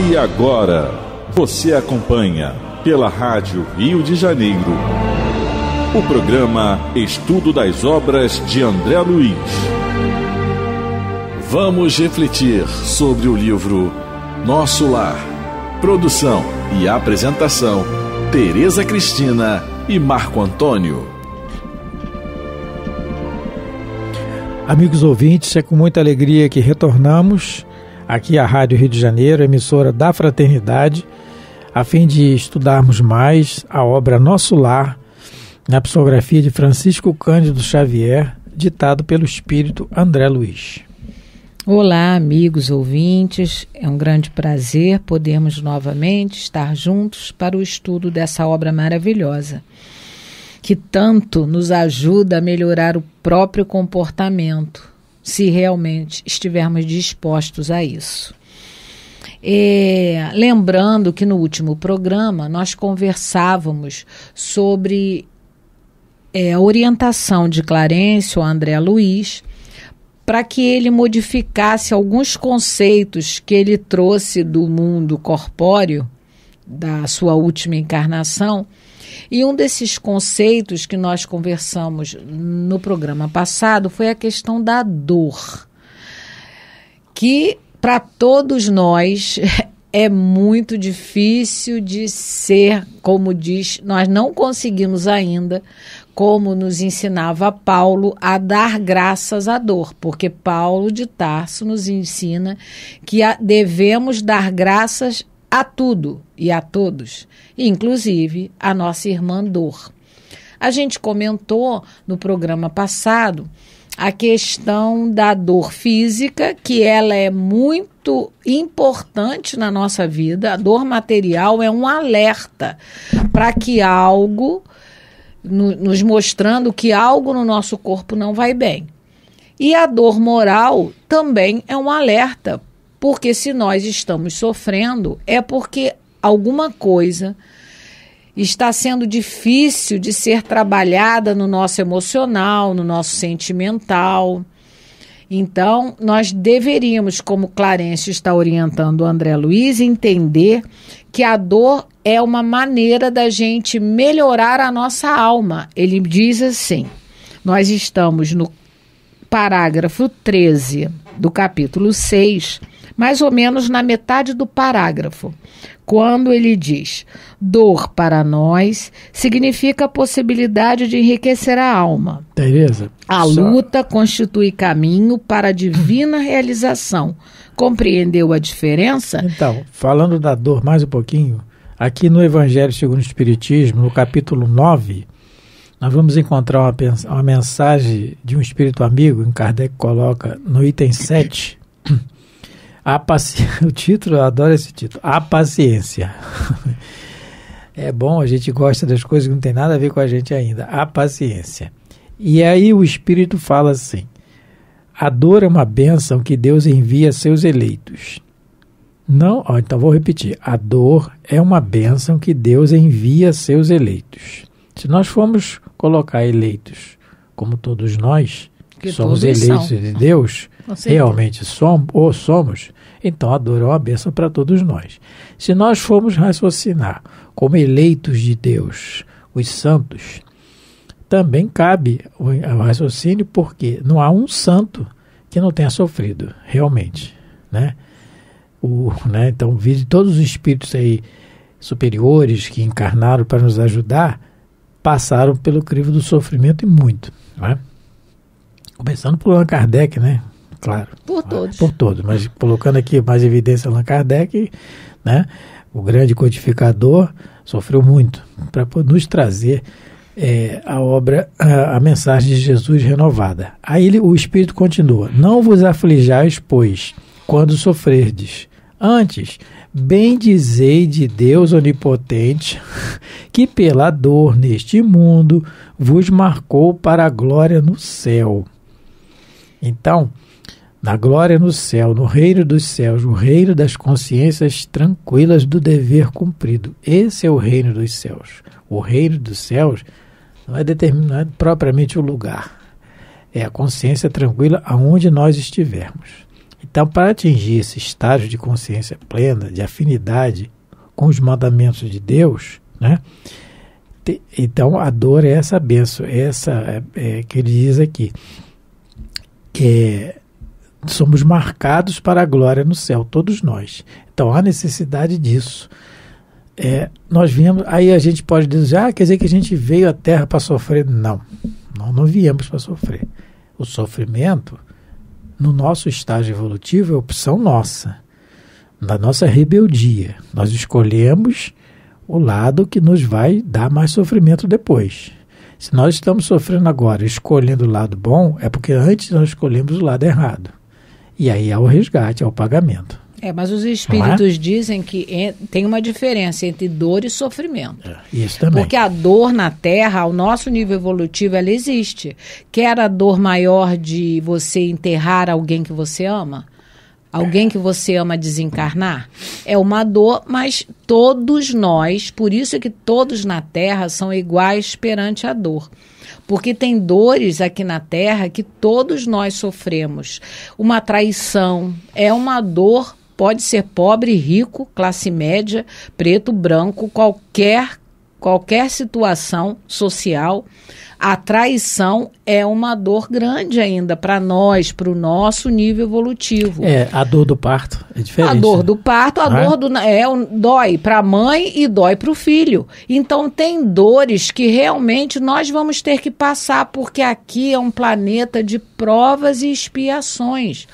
E agora, você acompanha pela Rádio Rio de Janeiro o programa Estudo das Obras de André Luiz. Vamos refletir sobre o livro Nosso Lar. Produção e apresentação, Tereza Cristina e Marco Antônio. Amigos ouvintes, é com muita alegria que retornamos aqui à Rádio Rio de Janeiro, emissora da Fraternidade, a fim de estudarmos mais a obra Nosso Lar, na psicografia de Francisco Cândido Xavier, ditado pelo espírito André Luiz. Olá, amigos ouvintes, é um grande prazer podermos novamente estar juntos para o estudo dessa obra maravilhosa, que tanto nos ajuda a melhorar o próprio comportamento, se realmente estivermos dispostos a isso. Lembrando que no último programa nós conversávamos sobre a orientação de Clarencio André Luiz para que ele modificasse alguns conceitos que ele trouxe do mundo corpóreo, da sua última encarnação. E um desses conceitos que nós conversamos no programa passado foi a questão da dor, que para todos nós é muito difícil de ser, como diz, nós não conseguimos ainda, como nos ensinava Paulo, a dar graças à dor, porque Paulo de Tarso nos ensina que devemos dar graças a tudo e a todos, inclusive a nossa irmã dor. A gente comentou no programa passado a questão da dor física, que ela é muito importante na nossa vida. A dor material é um alerta para que algo, nos mostrando que algo no nosso corpo não vai bem. E a dor moral também é um alerta, porque se nós estamos sofrendo, é porque alguma coisa está sendo difícil de ser trabalhada no nosso emocional, no nosso sentimental. Então, nós deveríamos, como Clarencio está orientando o André Luiz, entender que a dor é uma maneira da gente melhorar a nossa alma. Ele diz assim, nós estamos no parágrafo 13 do capítulo 6, mais ou menos na metade do parágrafo, quando ele diz: dor para nós significa a possibilidade de enriquecer a alma. Tereza, a luta constitui caminho para a divina realização. Compreendeu a diferença? Então, falando da dor mais um pouquinho, aqui no Evangelho segundo o Espiritismo, no capítulo 9, nós vamos encontrar uma mensagem de um espírito amigo, em Kardec coloca no item 7, o título, eu adoro esse título, A Paciência. É bom, a gente gosta das coisas que não tem nada a ver com a gente ainda, a paciência. E aí o Espírito fala assim: a dor é uma bênção que Deus envia a seus eleitos. Não, então vou repetir, a dor é uma bênção que Deus envia a seus eleitos. Se nós formos colocar eleitos, como todos nós, que somos eleitos de Deus, realmente somos, então a dor é uma bênção para todos nós. Se nós formos raciocinar como eleitos de Deus, os santos, também cabe o raciocínio, porque não há um santo que não tenha sofrido, realmente, né? Então, vide todos os espíritos aí superiores que encarnaram para nos ajudar, passaram pelo crivo do sofrimento e muito, não é? Começando por Allan Kardec, né? Claro. Por todos. Por todos, mas colocando aqui mais evidência Allan Kardec, né? O grande codificador sofreu muito para nos trazer a obra, a mensagem de Jesus renovada. Aí o Espírito continua: não vos aflijais, pois, quando sofrerdes. Antes, bendizei de Deus onipotente, que pela dor neste mundo vos marcou para a glória no céu. Então, na glória no céu, no reino dos céus, o reino das consciências tranquilas do dever cumprido. Esse é o reino dos céus. O reino dos céus não é determinado propriamente o lugar. É a consciência tranquila aonde nós estivermos. Então, para atingir esse estágio de consciência plena, de afinidade com os mandamentos de Deus, né? Então, a dor é essa bênção, essa que ele diz aqui. Somos marcados para a glória no céu, todos nós. Então, há necessidade disso. Nós viemos, aí a gente pode dizer, quer dizer que a gente veio à Terra para sofrer. Não viemos para sofrer. O sofrimento, no nosso estágio evolutivo, é opção nossa, da nossa rebeldia. Nós escolhemos o lado que nos vai dar mais sofrimento depois. Se nós estamos sofrendo agora, escolhendo o lado bom, é porque antes nós escolhemos o lado errado. E aí há o resgate, há o pagamento. Mas os espíritos dizem que tem uma diferença entre dor e sofrimento. Isso também. Porque a dor na Terra, ao nosso nível evolutivo, ela existe. Quer a dor maior de você enterrar alguém que você ama? Alguém que você ama desencarnar? É uma dor, mas todos nós, por isso é que todos na Terra são iguais perante a dor. Porque tem dores aqui na Terra que todos nós sofremos. Uma traição é uma dor. Pode ser pobre, rico, classe média, preto, branco, qualquer situação social. A traição é uma dor grande ainda para nós, para o nosso nível evolutivo. A dor do parto é diferente. A dor do parto, dói para a mãe e dói para o filho. Então tem dores que realmente nós vamos ter que passar, porque aqui é um planeta de provas e expiações.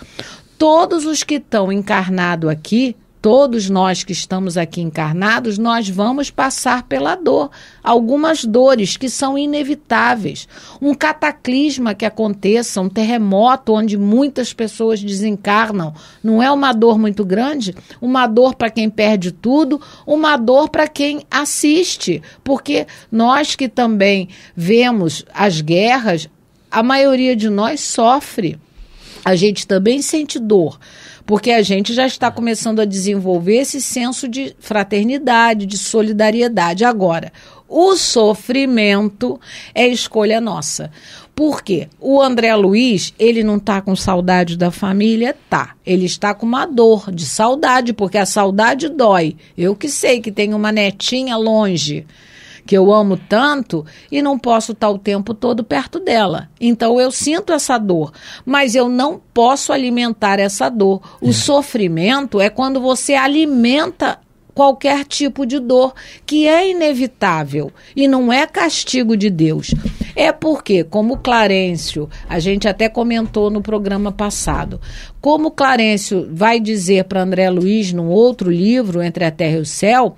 Todos os que estão encarnados aqui, todos nós que estamos aqui encarnados, nós vamos passar pela dor. Algumas dores que são inevitáveis. Um cataclisma que aconteça, um terremoto onde muitas pessoas desencarnam, não é uma dor muito grande? Uma dor para quem perde tudo, uma dor para quem assiste. Porque nós que também vemos as guerras, a maioria de nós sofre. A gente também sente dor, porque a gente já está começando a desenvolver esse senso de fraternidade, de solidariedade. Agora, o sofrimento é escolha nossa. Por quê? O André Luiz, ele não está com saudade da família? Tá. Ele está com uma dor de saudade, porque a saudade dói. Eu que sei que tenho uma netinha longe, que eu amo tanto e não posso estar o tempo todo perto dela. Então eu sinto essa dor, mas eu não posso alimentar essa dor. O sofrimento é quando você alimenta qualquer tipo de dor, que é inevitável e não é castigo de Deus. É porque, como Clarencio, a gente até comentou no programa passado, como Clarencio vai dizer para André Luiz num outro livro, Entre a Terra e o Céu,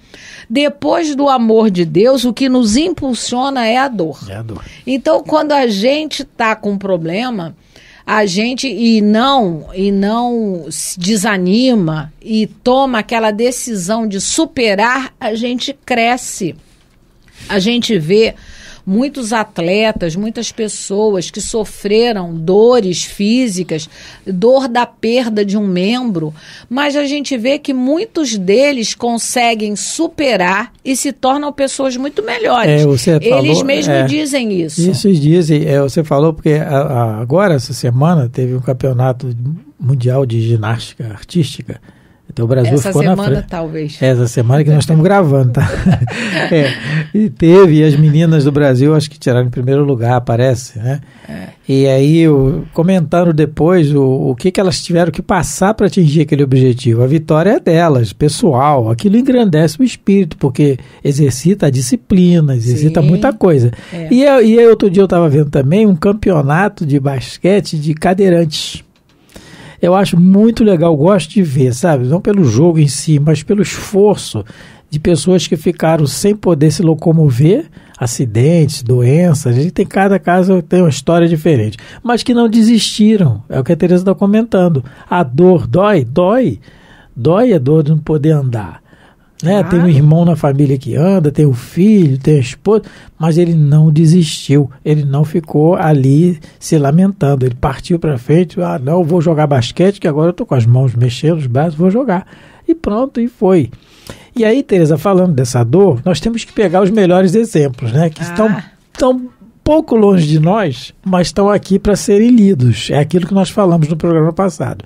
depois do amor de Deus, o que nos impulsiona é a dor. É a dor. Então, quando a gente está com um problema, a gente não se desanima e toma aquela decisão de superar, a gente cresce. A gente vê muitos atletas, muitas pessoas que sofreram dores físicas, dor da perda de um membro, mas a gente vê que muitos deles conseguem superar e se tornam pessoas muito melhores. Eles mesmos dizem isso. Isso dizem, você falou porque agora, essa semana, teve um campeonato mundial de ginástica artística. Então o Brasil ficou na frente. Essa semana, talvez. Essa semana que nós estamos gravando, tá? E teve, e as meninas do Brasil, acho que tiraram em primeiro lugar, parece, né? E aí, comentaram depois o que elas tiveram que passar para atingir aquele objetivo. A vitória é delas, pessoal. Aquilo engrandece o espírito, porque exercita a disciplina, exercita muita coisa. E aí, outro dia eu estava vendo também um campeonato de basquete de cadeirantes. Eu acho muito legal, gosto de ver, sabe? Não pelo jogo em si, mas pelo esforço de pessoas que ficaram sem poder se locomover, acidentes, doenças. A gente tem, cada caso tem uma história diferente, mas que não desistiram. É o que a Tereza está comentando. A dor dói a dor de não poder andar. Né? Tem um irmão na família que anda, tem o filho, tem a esposa, mas ele não desistiu, ele não ficou ali se lamentando, ele partiu para frente, não, vou jogar basquete, que agora eu estou com as mãos mexendo, os braços, vou jogar. E pronto, e foi. E aí, Tereza, falando dessa dor, nós temos que pegar os melhores exemplos, né? Que estão pouco longe de nós, mas estão aqui para serem lidos. É aquilo que nós falamos no programa passado.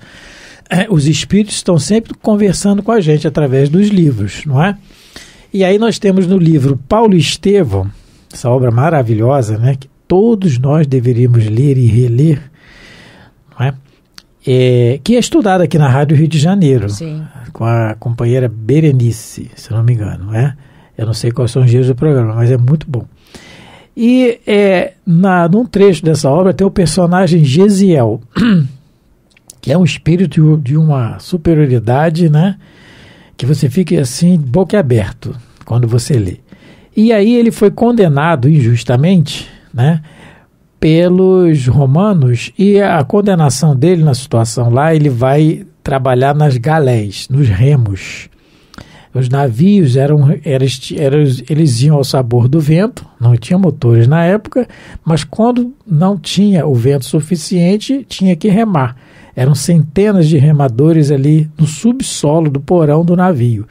os espíritos estão sempre conversando com a gente através dos livros, não é? E aí nós temos no livro Paulo e Estevão, essa obra maravilhosa, né, que todos nós deveríamos ler e reler, não é? Que é estudada aqui na Rádio Rio de Janeiro. Sim. Com a companheira Berenice, se não me engano, não é? Eu não sei quais são os dias do programa, mas é muito bom. E num trecho dessa obra tem o personagem Gesiel, que é um espírito de uma superioridade, né? Que você fica assim, boquiaberto, quando você lê. E aí ele foi condenado injustamente, né? Pelos romanos, e a condenação dele na situação lá, ele vai trabalhar nas galés, nos remos. Os navios eles iam ao sabor do vento, não tinha motores na época, mas quando não tinha o vento suficiente, tinha que remar. Eram centenas de remadores ali no subsolo do porão do navio.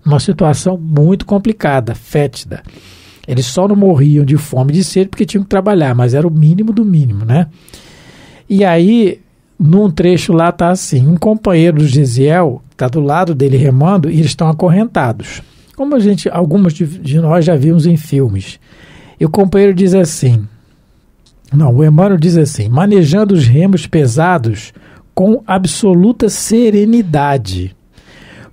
Uma situação muito complicada, fétida. Eles só não morriam de fome e de sede porque tinham que trabalhar, mas era o mínimo do mínimo, né? E aí, num trecho lá está assim, um companheiro do Gesiel está do lado dele remando e eles estão acorrentados. Como algumas de nós já vimos em filmes. E o companheiro diz assim, o Emmanuel diz assim, manejando os remos pesados com absoluta serenidade,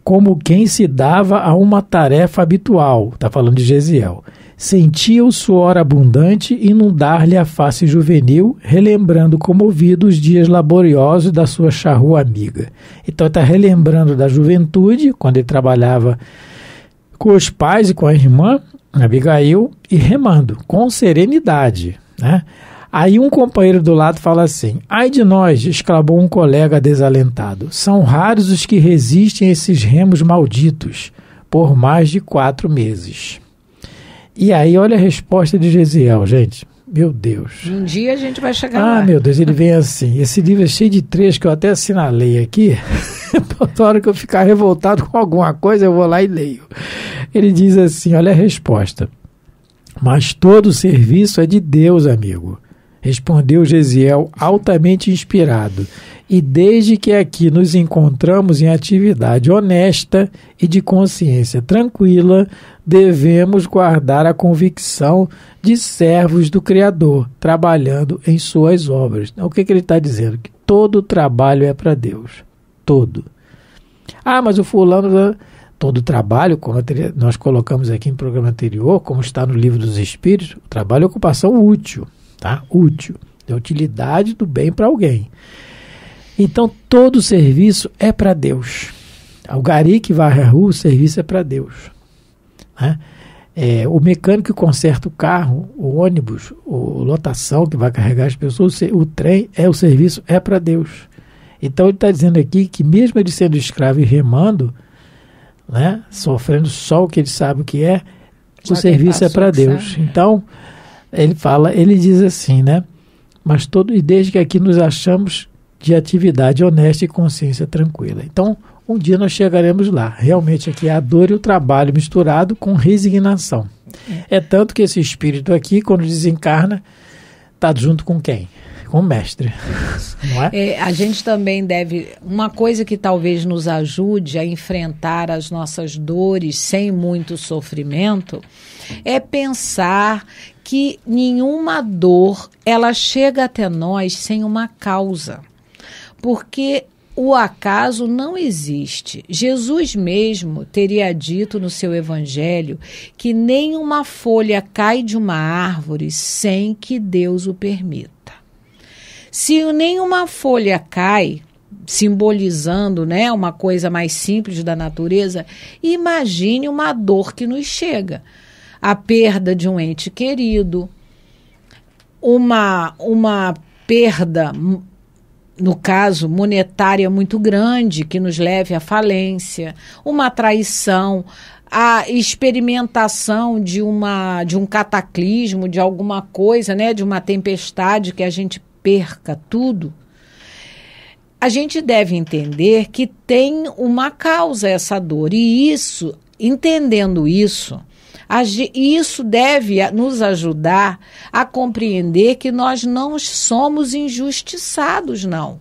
como quem se dava a uma tarefa habitual, está falando de Gesiel. Sentia o suor abundante inundar-lhe a face juvenil, relembrando comovido os dias laboriosos da sua charrua amiga. Então está relembrando da juventude, quando ele trabalhava com os pais e com a irmã, Abigail, e remando, com serenidade, né? Aí um companheiro do lado fala assim, ai de nós, exclamou um colega desalentado, são raros os que resistem a esses remos malditos, por mais de 4 meses. E aí, olha a resposta de Gesiel, gente. Meu Deus. Um dia a gente vai chegar lá. Meu Deus, ele vem assim. Esse livro é cheio de trechos que eu até assinalei aqui. Toda hora que eu ficar revoltado com alguma coisa, eu vou lá e leio. Ele diz assim, olha a resposta. Mas todo serviço é de Deus, amigo. Respondeu Gesiel, altamente inspirado. E desde que aqui nos encontramos em atividade honesta e de consciência tranquila, devemos guardar a convicção de servos do Criador, trabalhando em suas obras. O que ele está dizendo? Que todo trabalho é para Deus. Todo. Mas o fulano... Todo trabalho, como nós colocamos aqui em programa anterior, como está no Livro dos Espíritos, o trabalho é ocupação útil. Tá? Útil. É utilidade do bem para alguém. Então, todo serviço é para Deus. O gari que varre a rua, o serviço é para Deus. Né? O mecânico que conserta o carro, o ônibus, a lotação que vai carregar as pessoas, o trem, o serviço é para Deus. Então, ele está dizendo aqui que mesmo ele sendo escravo e remando, né, sofrendo só o que ele sabe o que é, o serviço é para Deus. Sabe. Então, ele diz assim, né? Mas e desde que aqui nos achamos de atividade honesta e consciência tranquila. Então, um dia nós chegaremos lá. Realmente aqui é a dor e o trabalho misturado com resignação. É tanto que esse espírito aqui, quando desencarna, está junto com quem? Com o mestre. Não é? A gente também deve... Uma coisa que talvez nos ajude a enfrentar as nossas dores sem muito sofrimento é pensar que nenhuma dor ela chega até nós sem uma causa. Porque o acaso não existe. Jesus mesmo teria dito no seu evangelho que nenhuma folha cai de uma árvore sem que Deus o permita. Se nenhuma folha cai, simbolizando, né, uma coisa mais simples da natureza, imagine uma dor que nos chega. A perda de um ente querido, uma perda, no caso, monetária muito grande, que nos leve à falência, uma traição, a experimentação de um cataclismo, de alguma coisa, né, de uma tempestade que a gente perca tudo. A gente deve entender que tem uma causa essa dor, e isso, entendendo isso, isso deve nos ajudar a compreender que nós não somos injustiçados, não.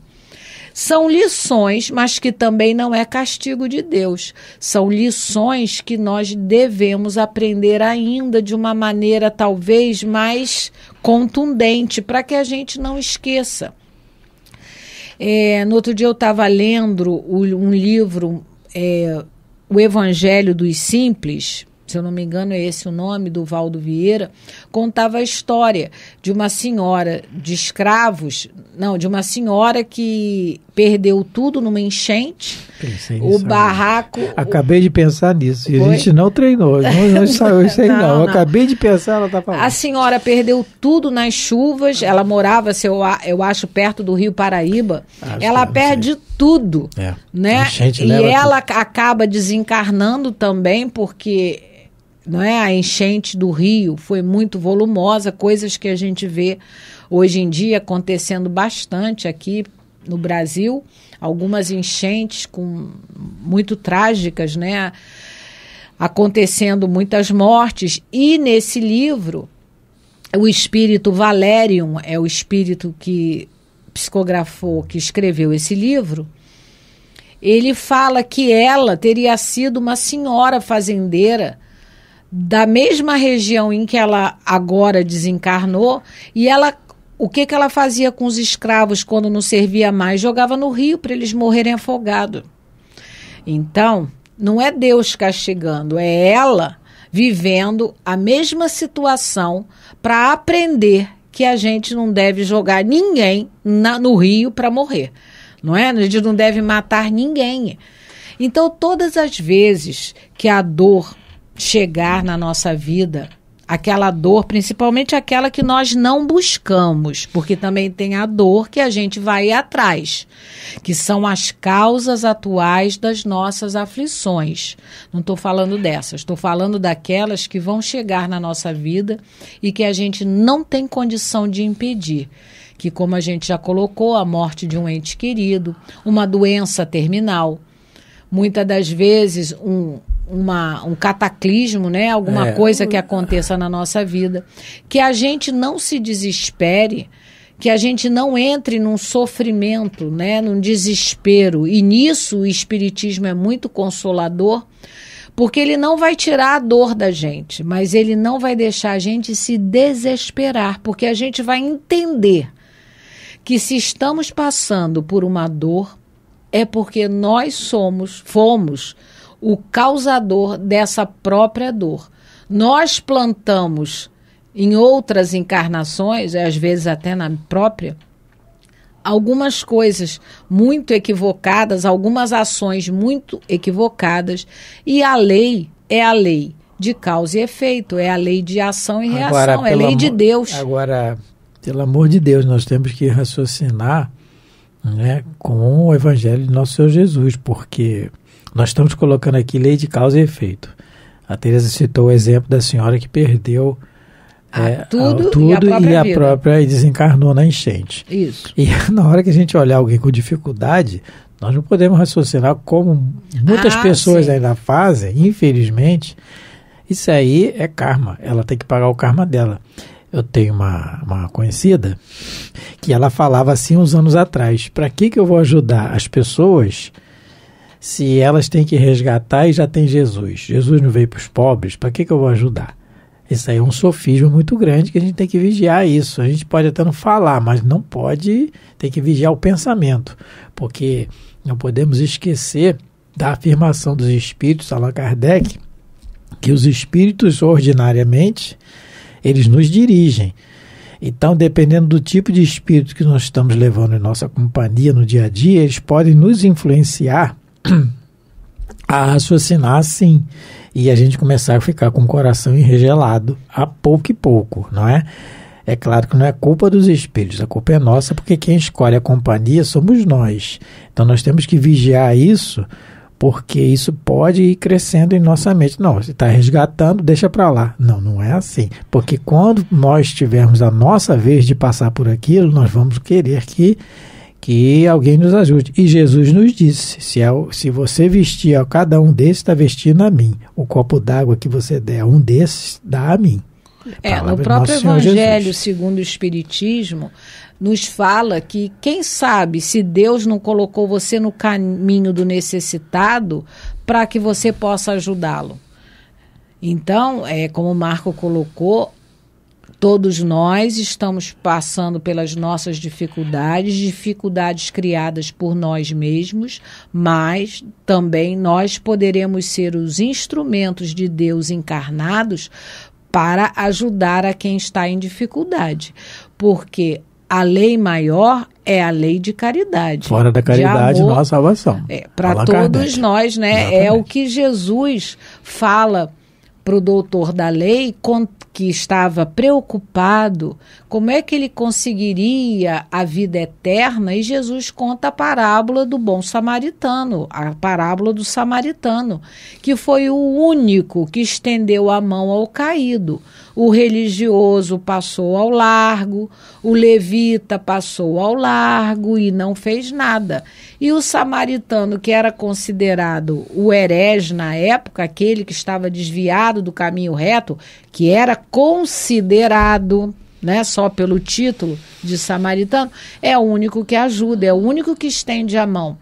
São lições, mas que também não é castigo de Deus. São lições que nós devemos aprender ainda de uma maneira talvez mais contundente, para que a gente não esqueça. No outro dia eu estava lendo um livro, O Evangelho dos Simples, se eu não me engano é esse o nome, do Valdo Vieira, contava a história de uma senhora de escravos, de uma senhora que perdeu tudo numa enchente, o barraco... Acabei de pensar nisso, e a gente não treinou, não saiu isso aí não. Eu acabei de pensar, ela está falando. A senhora perdeu tudo nas chuvas, ela morava, eu acho, perto do Rio Paraíba, ela perde tudo, né? E ela acaba desencarnando também, porque... a enchente do rio foi muito volumosa, coisas que a gente vê hoje em dia acontecendo bastante aqui no Brasil, algumas enchentes muito trágicas, né? Acontecendo muitas mortes, e nesse livro, o espírito Valerium, é o espírito que psicografou, que escreveu esse livro, ele fala que ela teria sido uma senhora fazendeira da mesma região em que ela agora desencarnou, e o que ela fazia com os escravos quando não servia mais? Jogava no rio para eles morrerem afogados. Então, não é Deus castigando, é ela vivendo a mesma situação para aprender que a gente não deve jogar ninguém no rio para morrer, não é? A gente não deve matar ninguém. Então, todas as vezes que a dor chegar na nossa vida, aquela dor, principalmente aquela que nós não buscamos, porque também tem a dor que a gente vai atrás, que são as causas atuais das nossas aflições. Não estou falando dessas, estou falando daquelas que vão chegar na nossa vida e que a gente não tem condição de impedir, que, como a gente já colocou, a morte de um ente querido, uma doença terminal, muitas das vezes um cataclismo, né? Alguma coisa que aconteça na nossa vida, que a gente não se desespere, que a gente não entre num sofrimento, né? Num desespero, e nisso o Espiritismo é muito consolador, porque ele não vai tirar a dor da gente, mas ele não vai deixar a gente se desesperar, porque a gente vai entender que se estamos passando por uma dor, é porque nós fomos o causador dessa própria dor. Nós plantamos em outras encarnações, às vezes até na própria, algumas coisas muito equivocadas, algumas ações muito equivocadas, e a lei é a lei de causa e efeito, é a lei de ação e reação, é a lei de Deus. Agora, pelo amor de Deus, nós temos que raciocinar, né, com o Evangelho de Nosso Senhor Jesus, porque nós estamos colocando aqui lei de causa e efeito. A Teresa citou o exemplo da senhora que perdeu tudo e desencarnou na enchente. Isso. E na hora que a gente olhar alguém com dificuldade, nós não podemos raciocinar como muitas pessoas ainda fazem, infelizmente. Isso aí é karma, ela tem que pagar o karma dela. Eu tenho uma conhecida que ela falava assim uns anos atrás: para que eu vou ajudar as pessoas se elas têm que resgatar e já tem Jesus? Jesus não veio para os pobres, para que eu vou ajudar? Isso aí é um sofisma muito grande que a gente tem que vigiar isso. A gente pode até não falar, mas não pode, tem que vigiar o pensamento, porque não podemos esquecer da afirmação dos espíritos, Allan Kardec, que os espíritos ordinariamente eles nos dirigem. Então, dependendo do tipo de espírito que nós estamos levando em nossa companhia no dia a dia, eles podem nos influenciar a raciocinar assim, e a gente começar a ficar com o coração enregelado a pouco e pouco, não é? É claro que não é culpa dos espíritos, a culpa é nossa, porque quem escolhe a companhia somos nós. Então nós temos que vigiar isso, porque isso pode ir crescendo em nossa mente. Não, você está resgatando, deixa para lá. Não, não é assim. Porque quando nós tivermos a nossa vez de passar por aquilo, nós vamos querer que alguém nos ajude. E Jesus nos disse: se você vestir a cada um desses, está vestindo a mim. O copo d'água que você der a um desses, dá a mim. No próprio Evangelho segundo o Espiritismo, nos fala que, quem sabe, se Deus não colocou você no caminho do necessitado para que você possa ajudá-lo. Então, como o Marco colocou, todos nós estamos passando pelas nossas dificuldades criadas por nós mesmos, mas também nós poderemos ser os instrumentos de Deus encarnados para ajudar a quem está em dificuldade. Porque a lei maior é a lei de caridade. Fora da caridade não há salvação. Para todos nós, né? Exatamente. É o que Jesus fala para o doutor da lei, que estava preocupado como é que ele conseguiria a vida eterna, e Jesus conta a parábola do bom samaritano, a parábola do samaritano, que foi o único que estendeu a mão ao caído. O religioso passou ao largo, o levita passou ao largo e não fez nada. E o samaritano, que era considerado o herege na época, aquele que estava desviado do caminho reto, que era considerado, né, só pelo título de samaritano, é o único que ajuda, é o único que estende a mão.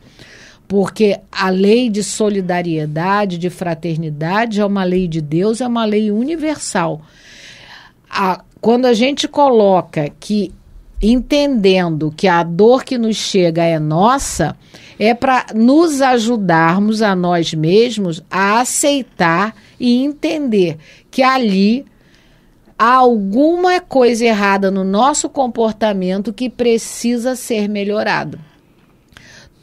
Porque a lei de solidariedade, de fraternidade, é uma lei de Deus, é uma lei universal. Quando a gente coloca que, entendendo que a dor que nos chega é nossa, é para nos ajudarmos a nós mesmos a aceitar e entender que ali há alguma coisa errada no nosso comportamento que precisa ser melhorado.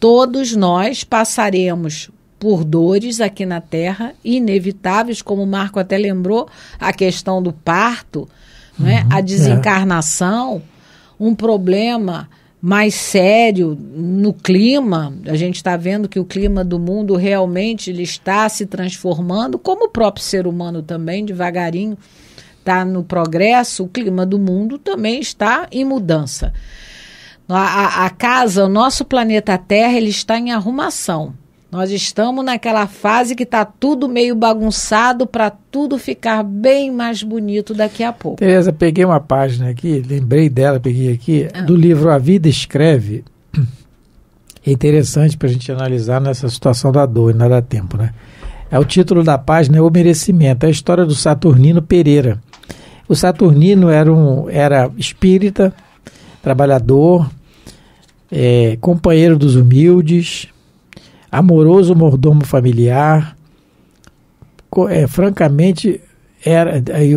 Todos nós passaremos por dores aqui na Terra, inevitáveis, como o Marco até lembrou, a questão do parto, né? A desencarnação, um problema mais sério no clima. A gente está vendo que o clima do mundo realmente ele está se transformando, como o próprio ser humano também, devagarinho, está no progresso. O clima do mundo também está em mudança. A casa, o nosso planeta Terra, ele está em arrumação. Nós estamos naquela fase que está tudo meio bagunçado para tudo ficar bem mais bonito daqui a pouco. Tereza, peguei uma página aqui, lembrei dela, peguei aqui, do livro A Vida Escreve. É interessante para a gente analisar nessa situação da dor, não dá tempo, né? O título da página é O Merecimento, é a história do Saturnino Pereira. O Saturnino era espírita, trabalhador, companheiro dos humildes, amoroso mordomo familiar, francamente,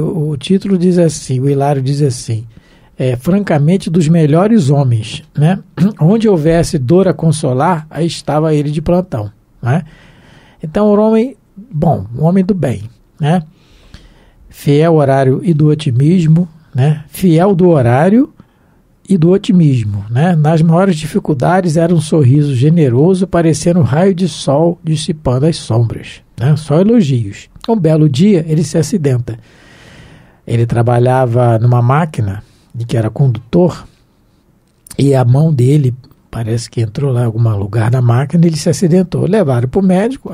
o título diz assim, o Hilário diz assim, francamente dos melhores homens, né? Onde houvesse dor a consolar, aí estava ele de plantão, né? Então, um homem bom, um homem do bem, né? Fiel, horário e do otimismo, né? Fiel do horário e do otimismo, né? Nas maiores dificuldades era um sorriso generoso, parecendo um raio de sol dissipando as sombras, né? Só elogios. Um belo dia ele se acidenta. Ele trabalhava numa máquina de que era condutor e a mão dele parece que entrou lá em algum lugar da máquina e ele se acidentou. Levaram para o médico,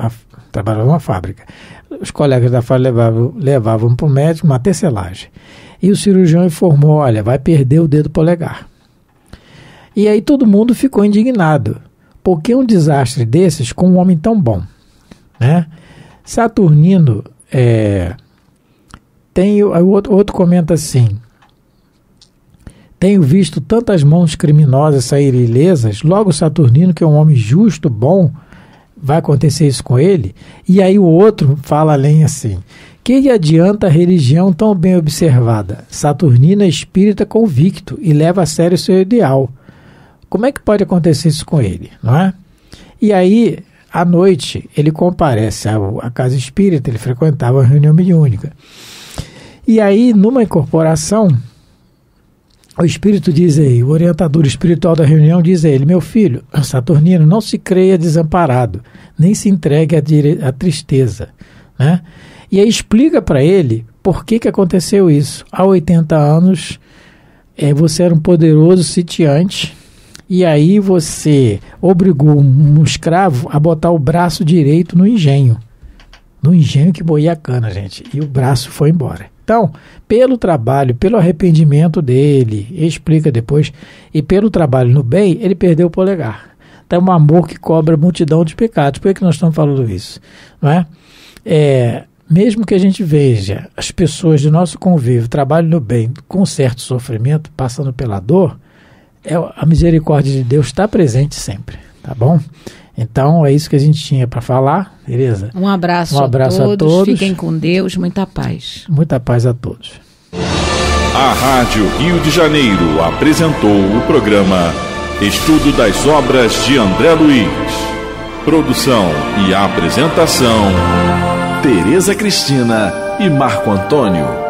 trabalhava numa fábrica. Os colegas da fábrica levavam para o médico uma tecelagem. E o cirurgião informou, olha, vai perder o dedo polegar. E aí todo mundo ficou indignado. Por que um desastre desses com um homem tão bom? Né? Saturnino, outro comenta assim, tenho visto tantas mãos criminosas saírem ilesas, logo Saturnino, que é um homem justo, bom, vai acontecer isso com ele? E aí o outro fala além assim, que adianta a religião tão bem observada? Saturnino é espírita convicto e leva a sério seu ideal. Como é que pode acontecer isso com ele? Não é? E aí, à noite, ele comparece à casa espírita, ele frequentava a reunião mediúnica. E aí, numa incorporação, o espírito diz aí, o orientador espiritual da reunião diz a ele, meu filho, Saturnino, não se creia desamparado, nem se entregue à tristeza, né? E aí explica para ele por que aconteceu isso. Há 80 anos, você era um poderoso sitiante, e aí você obrigou um escravo a botar o braço direito no engenho que moía a cana, gente, e o braço foi embora, Então, pelo trabalho, pelo arrependimento dele, explica depois, e pelo trabalho no bem, ele perdeu o polegar. Então, um amor que cobra multidão de pecados. Por que nós estamos falando isso? Não é? Mesmo que a gente veja as pessoas do nosso convívio, trabalhem no bem, com certo sofrimento, passando pela dor, a misericórdia de Deus está presente sempre, tá bom? Então, é isso que a gente tinha para falar, beleza? Um abraço a todos, fiquem com Deus, muita paz. Muita paz a todos. A Rádio Rio de Janeiro apresentou o programa Estudo das Obras de André Luiz. Produção e apresentação, Tereza Cristina e Marco Antônio.